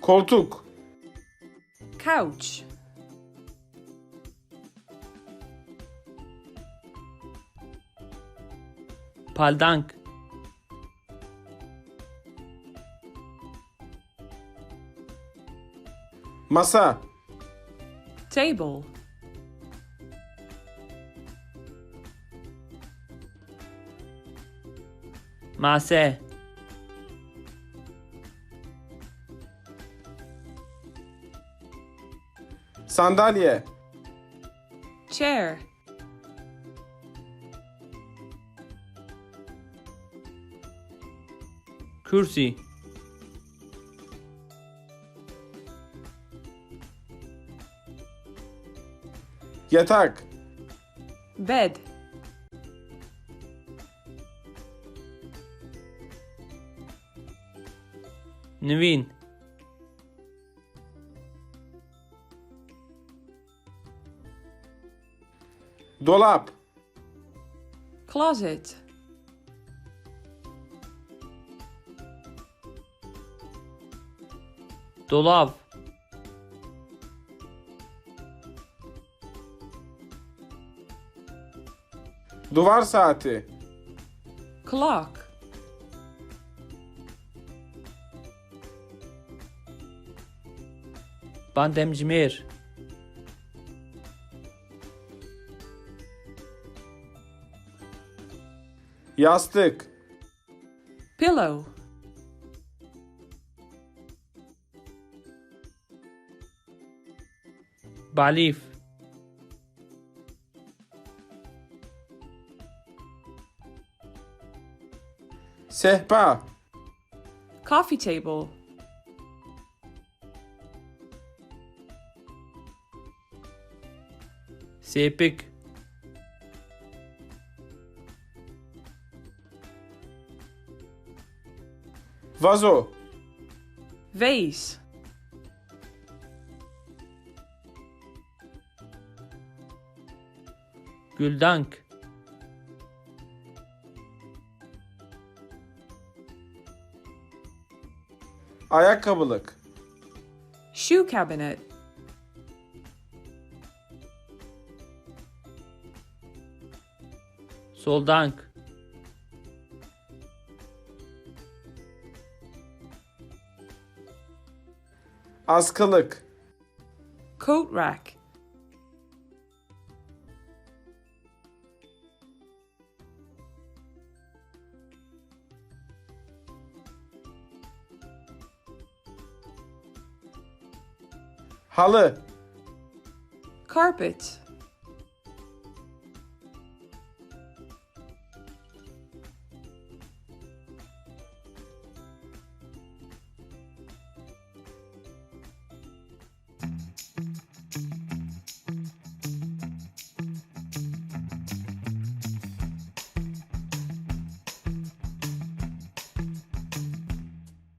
Koltuk. Couch. Paldank. Masa. Table. Mase. Sandalye. Chair. Kürsi. Yatak. Bed. Nivin. Dolap. Closet. Dolap. Duvar saati. Clock. Bandemcimir. Yastık. Pillow. Balif. Sehpa. Coffee table. Sepik. Vazo. Vase. Güldank. Ayakkabılık. Shoe cabinet. Soldank. Askılık. Coat rack. Halı. Carpet.